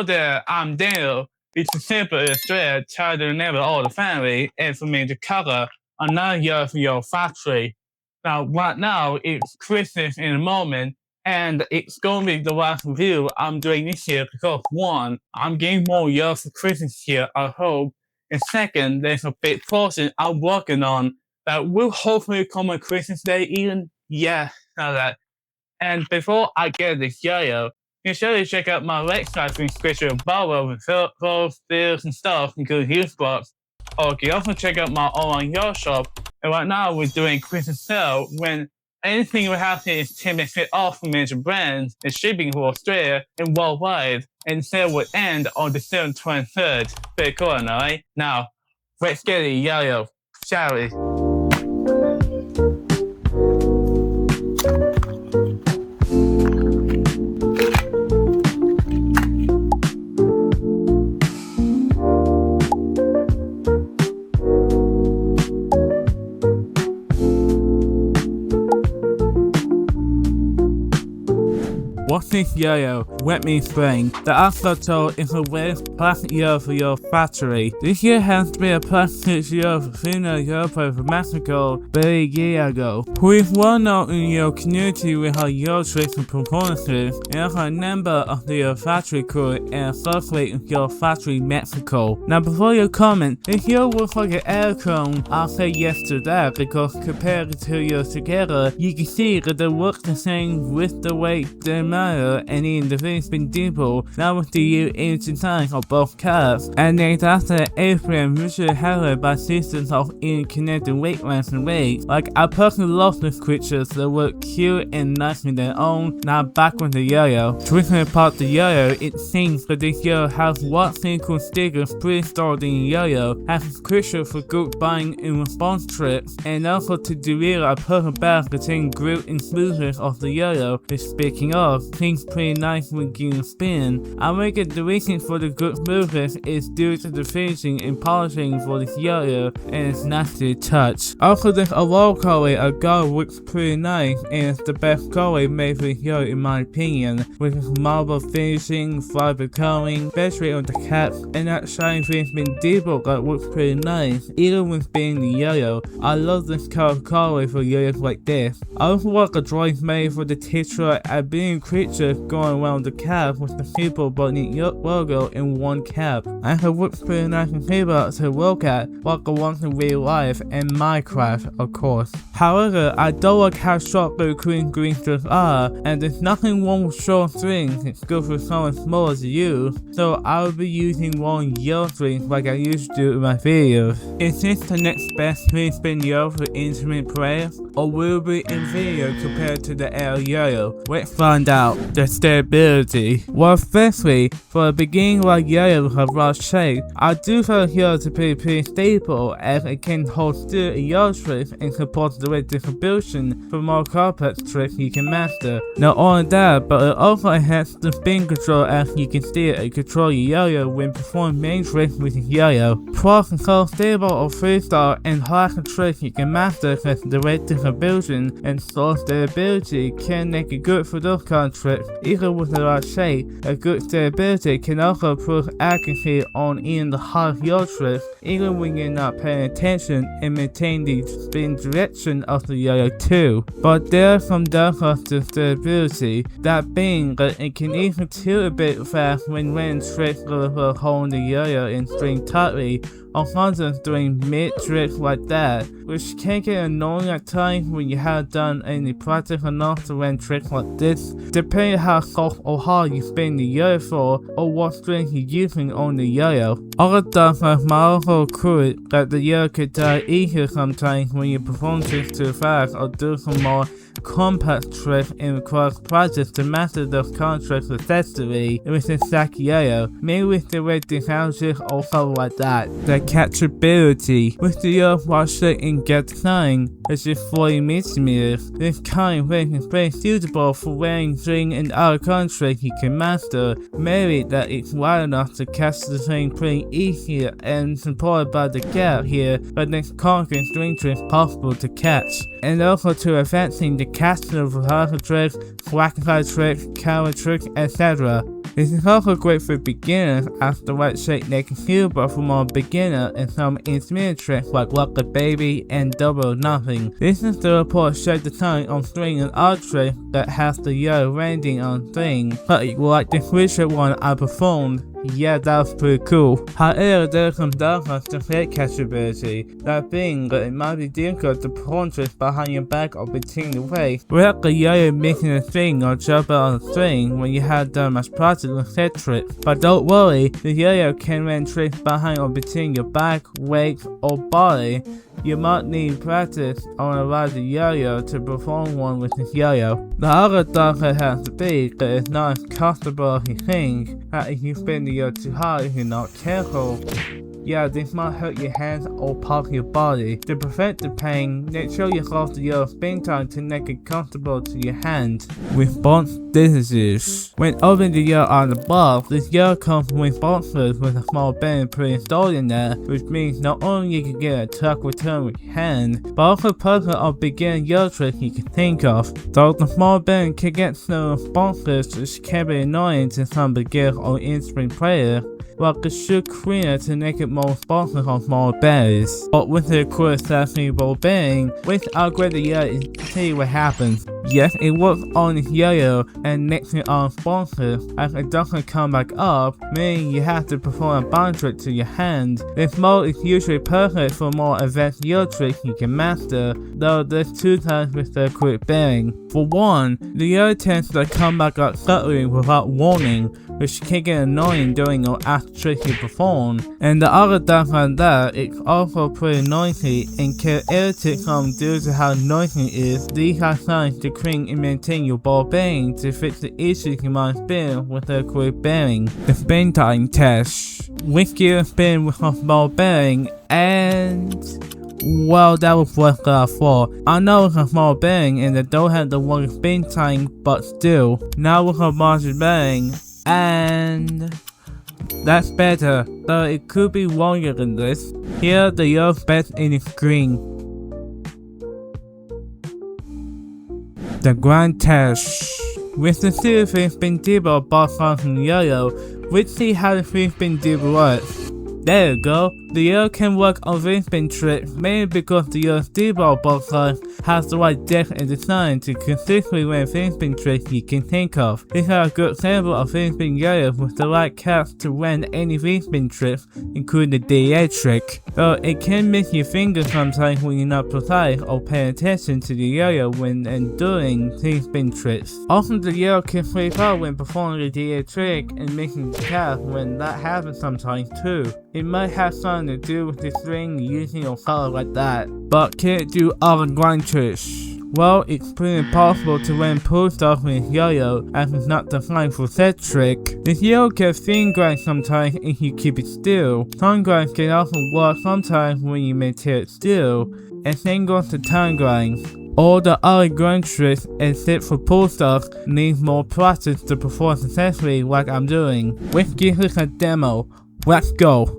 now that I'm Daniel, it's as simple as that try to enable all the family and for me to cover another year for your factory. Now, right now, it's Christmas in a moment, and it's going to be the last review I'm doing this year because one, I'm getting more years for Christmas here, I hope. And second, there's a big portion I'm working on that will hopefully come on Christmas Day even. Yeah, now that. And before I get this yo-yo, be sure to check out my website for inscription bottle with clothes, bills, and stuff, including huge box. Or you can also check out my online yo shop. And right now we're doing Christmas sale when anything we have here is 10% off from major brands and shipping for Australia and worldwide. And the sale will end on December 23rd. Pretty cool, alright? Now, let's get it yo-yo, shall we? What's this yo-yo? Let me explain. The Axolotl is a waste plastic yo for your factory. This year has been a plastic yo for Fingerspin from Mexico, Betty Gellagos, who is well known in your community with her yo tricks and performances, and also a member of the YoyoFactory crew and associate with YoyoFactory Mexico. Now before you comment, if yo looks like an air cone, I'll say yes to that because compared to your together, you can see that they look the same with the weight they matter and in the Fingerspin dimple, now with the U image design of both curves, and then after April visually highlighted by systems of interconnected wavelengths and rates. Like I personally love these creatures that look cute and nice in their own. Now back with the yo-yo. Tweaking apart the yo-yo, it seems that this yo has what single stickers pre-installed in the yo-yo, has a crucial for group buying and response trips, and also to deliver a perfect balance between grip and smoothness of the yo-yo. Speaking of, seems pretty nice when giving a spin. I reckon the reason for the good smoothness is due to the finishing and polishing for this yo-yo and its nasty touch. Also, there's a roll color I got looks pretty nice and it's the best color made for this yo in my opinion, with its marble finishing, fiber coloring, especially on the caps, and that shiny Fingerspin dimple that looks pretty nice, even with being the yo-yo. I love this color for yo-yos like this. I also like a drawing made for the titular and being creature going around the cap with the simple but neat logo in one cap. I have looks pretty nice and favorite to look at, like the ones in real life and Minecraft, of course. However, I don't like how short the green strips are, and there's nothing wrong with short strings, it's good for someone small as you, so I will be using long yellow strings like I used to do in my videos. Is this the next best Fingerspin yo for instrument players, or will it be inferior compared to the L yo-yo? Let's find out. The stability. Well, firstly, for the beginning like yo-yo with a rough shape, I do find yo to be pretty stable as it can hold still in yo tricks and supports the weight distribution for more complex tricks you can master. Not only that, but it also enhances the spin control as you can steer and control your yo-yo when performing main tricks with your yo-yo. Plus, it's so stable or freestyle and hard tricks you can master because the weight distribution and slow stability can make it good for those kind of tricks. Even with the right shape, a good stability can also improve accuracy on even the hardest yo tricks, even when you're not paying attention, and maintain the spin direction of the yo-yo too. But there are some downsides to stability, that being that it can even tilt a bit fast when tricks with holding the yo-yo and string tightly, or sometimes doing mid-tricks like that, which can get annoying at times when you haven't done any practice enough to land tricks like this, depending on how soft or hard you spin the yo-yo for, or what strings you're using on the yo-yo. Other downsides might also occur that the yo-yo could die easier sometimes when you perform tricks too fast or do some more complex tricks and requires practice to master those kind of tricks successfully with the stack yo-yo, maybe with the way design tricks or something like that. The catchability. With the yo while shaking gets kind, which is 40 millimeters, this kind of weight is very suitable for wearing string and other kind of tricks you can master, maybe that it's wide enough to catch the string pretty easier and supported by the gap here, but next concrete string tricks possible to catch, and also to affecting the casting of rehearsal tricks, whack-side tricks, camera tricks, etc. This is also great for beginners as the right shape they can feel, but for more beginner and some intermediate tricks like Rock the Baby and Double Nothing. This is the report showed the time on string and odd trick that has the yo landing on string, but like the switcher one I performed. Yeah, that was pretty cool. However, there are some downsides to fake catchability. That being that it might be difficult to perform tricks behind your back or between the waist without the yo-yo missing a string or jumping on a string when you have done much practice with set tricks. But don't worry, the yo-yo can run tricks behind or between your back, waist, or body. You might need practice on a rider yo-yo to perform one with this yo-yo. The other downside has to be that it's not as comfortable as you think, that if you spin the yo too hard if you're not careful. Yeah, this might hurt your hands or part of your body. To prevent the pain, make sure you hold the yo spin time to make it comfortable to your hand. Response distances. When opening the yo on the box, this yo comes with boxes with a small bend pre-installed in there, which means not only you can get a tuck return with your hand, but also perfect on beginner yo tricks you can think of. Though the small bend can get slow responses, which can be annoying to some beginners or inexperienced players. Well, it should cleaner to make it more responsive on smaller berries. But with the corresponding ball bearing, let's upgrade the yo and see what happens. Yes, it works on this yo-yo and makes it unresponsive as it doesn't come back up, meaning you have to perform a bind trick to your hand. This mode is usually perfect for more advanced yo tricks you can master, though there's two times with the quick bearing. For one, the yo tends to come back up suddenly without warning, which can get annoying during or after tricks you perform. And the other downside that it's also pretty noisy and can irritate some due to how noisy it is. These are signs to clean and maintain your ball bearing to fix the issues you might spin with a quick bearing. The spin time test. With gear spin with a ball bearing and well, that was what I thought. I know it's a small bearing and they don't have the one spin time, but still. Now with a larger bearing and that's better, though it could be longer than this. Here the yo best in the screen. The grand test. With the series Fingerspin Dibble box from yo-yo, let's see how the Fingerspin Dibble works. There you go. The yo can work on Fingerspin tricks mainly because the yo's dibble box has the right depth and design to consistently run Fingerspin tricks you can think of. These are a good example of Fingerspin yo-yos with the right caps to run any Fingerspin tricks, including the DA trick. Though it can miss your fingers sometimes when you're not precise or paying attention to the yo-yo when and doing Fingerspin tricks. Also, the yo can flip out when performing the DA trick and missing the cap when that happens sometimes too. It might have something to do with the string using or color like that. But can it do other grind tricks? Well, it's pretty impossible to run pull stuff with yo-yo as it's not designed for set trick. This yo can finger grind sometimes if you keep it still. Tongue grind can also work sometimes when you maintain it still. And same goes to tongue grind. All the other grind tricks except for pull stuff need more practice to perform successfully like I'm doing. Let's give this a demo. Let's go.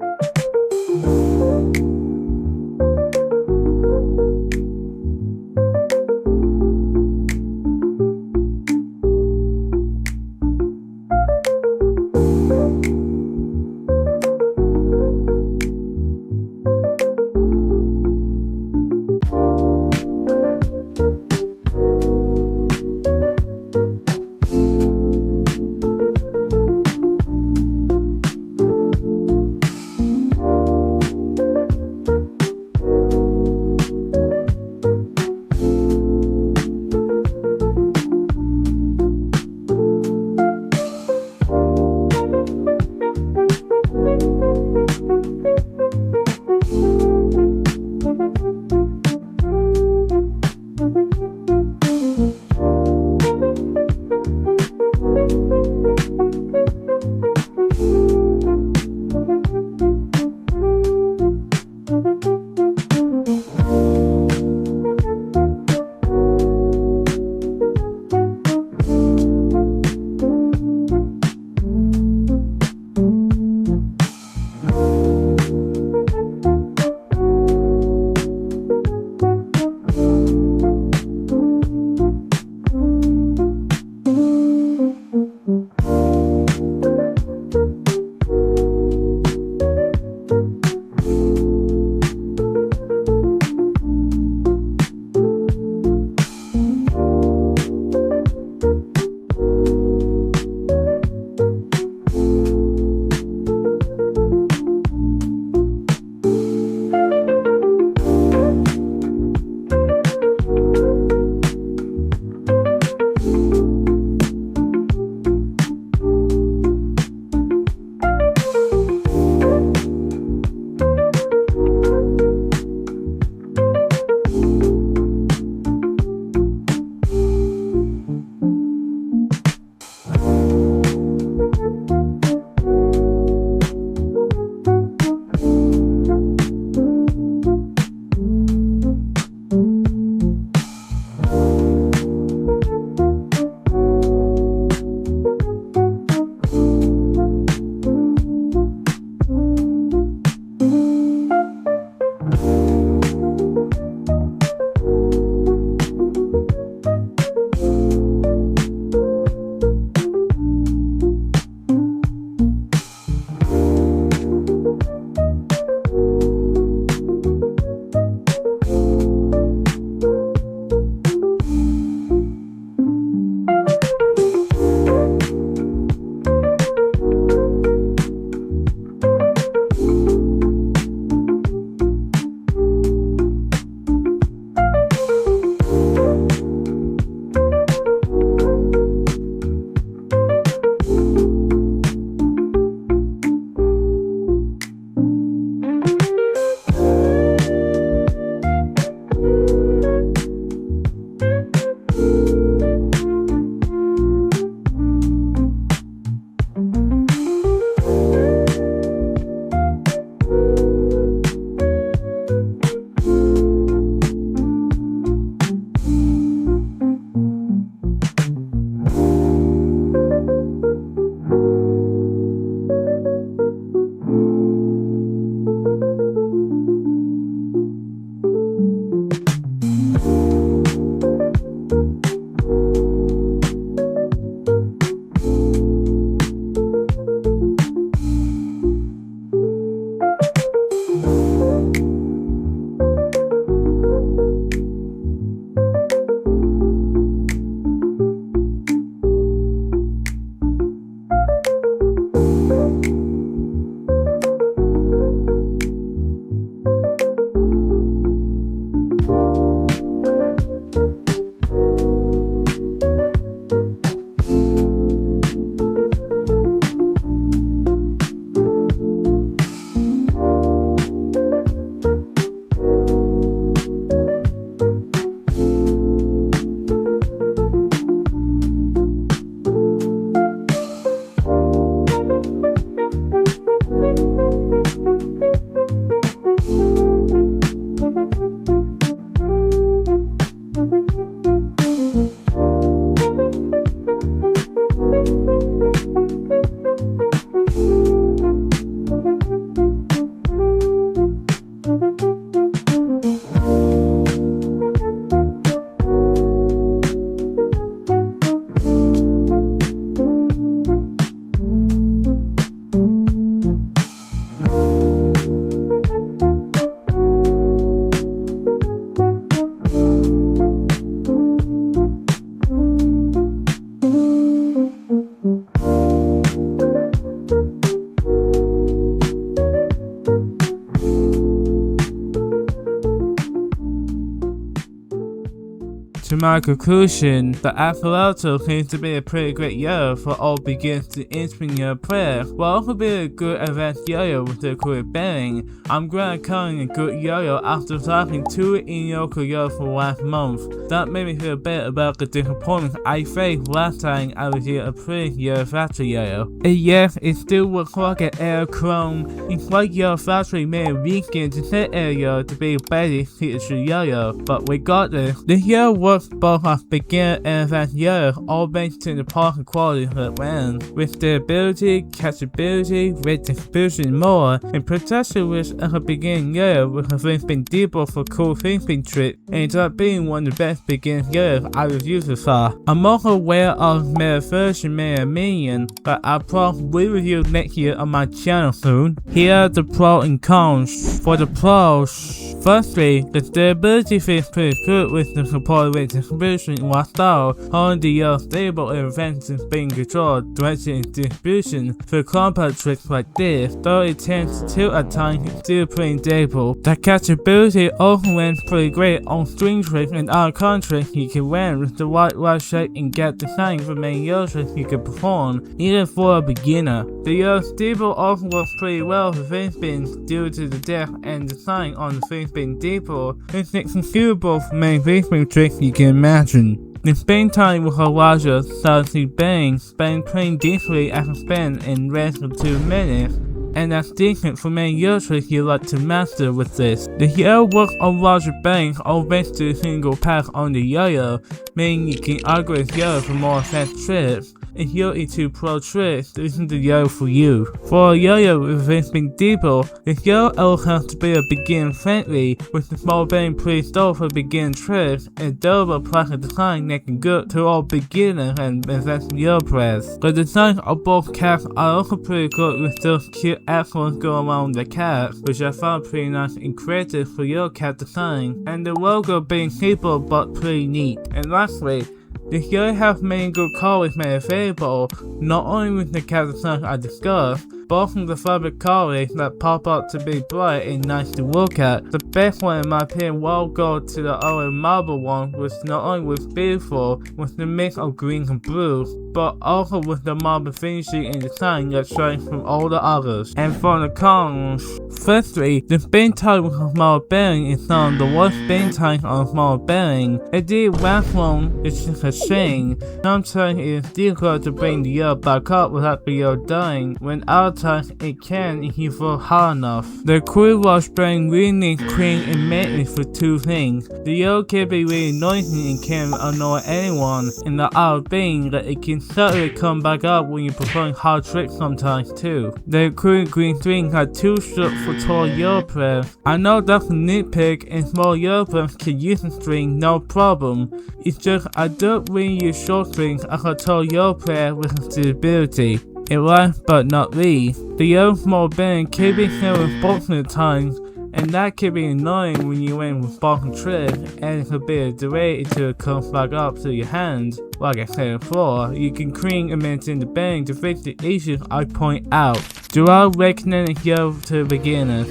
to my conclusion, the Axolotl seems to be a pretty great yo-yo for all beginners to inspire your prayer. While also being a good advanced yo-yo with a cool bearing, I'm glad I'm calling a good yo-yo after cycling 2 in-yoke yo for last month. That made me feel better about the disappointment I faced last time I was here a pretty YoyoFactory yo-yo. And yes, it still looks like an air chrome. It's like YoyoFactory made a weekend to set yo to be Betty signature yo-yo, but regardless, the yo works both as beginner and advanced yo, all based on the parking quality of the brand, with stability, catchability, weight distribution, and more, and protection with as a beginner yo with a fingerspin deeper for cool fingerspin trick, and ends up being one of the best beginner yo I've used so far. I'm also aware of meta version meta minion, but I'll probably review next year on my channel soon. Here are the pros and cons. For the pros, firstly, the stability feels pretty good with the support weight distribution in one style, holding the yo stable and preventing being controlled, direction and distribution for compact tricks like this, though it tends to tilt at times, it's still pretty stable. The catchability also went pretty great on string tricks and other con tricks you can win with the right shape and get the sign for many yo tricks you can perform, even for a beginner. The yo stable also works pretty well for fingerspins due to the depth and design on the fingerspin depot, which makes it suitable for many fingerspin tricks you can imagine. The spin time with a larger solid bang spans pretty decently as a spin in less than 2 minutes, and that's decent for many yo tricks you like to master with this. The yo works on larger bangs all based to a single pass on the yo-yo, meaning you can upgrade yo for more advanced tricks. If you're into pro tricks, this is the yo for you. For a yo-yo with a spin depot, the yo also has to be a beginner friendly, with the small bang pre-installed for beginner tricks, and durable plastic design making good to all beginners and advanced yo players. The designs of both caps are also pretty good with those cute axles going around the cap, which I found pretty nice and creative for yo cap design, and the logo being simple but pretty neat. And lastly, the yo have many good colors made available, not only with the cap designs I discussed, but also the fabric colors that pop up to be bright and nice to look at. The best one in my opinion will go to the orange marble one, which not only was beautiful with the mix of green and blue, but also with the marble finishing and design that shines from all the others. And for the cons, firstly, the spin time with a small bearing is some of the worst spin times on a small bearing. It did last long, it's just a shame. Sometimes it is difficult to bring the yo back up without the yo dying, when other times it can if you throw hard enough. The cool wash bearing really needs cleaning and maintenance for 2 things. The yo can be really noisy and can annoy anyone, and the other being that it can certainly come back up when you're performing hard tricks sometimes too. The cool green string had 2 strips for tall yo players. I know that's a nitpick and small yo players can use the string no problem. It's just I don't really use short strings as a tall yo player with stability. And last but not least, the yo small band can be held with bolts at times, and that can be annoying when you win with balking trick, and it could be a delay until it comes back up to your hand. Like I said before, you can clean and maintain the bang to fix the issues I point out. Do I recommend a yo to beginners?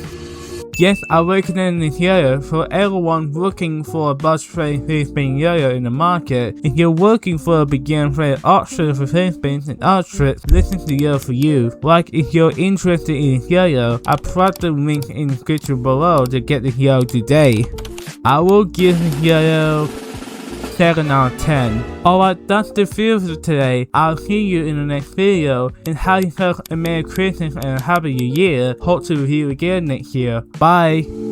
Yes, I recommend this yo-yo for everyone looking for a budget-friendly fingerspin yo-yo in the market. If you're looking for a beginner-friendly option for fingerspins and other tricks, listen to the yo for you. Like if you're interested in this yo-yo, I'll put the link in the description below to get this yo today. I will give this yo-yo 7 out of 10. Alright, that's the video for today. I'll see you in the next video, and have yourself a Merry Christmas and a Happy New Year. Hope to review again next year. Bye!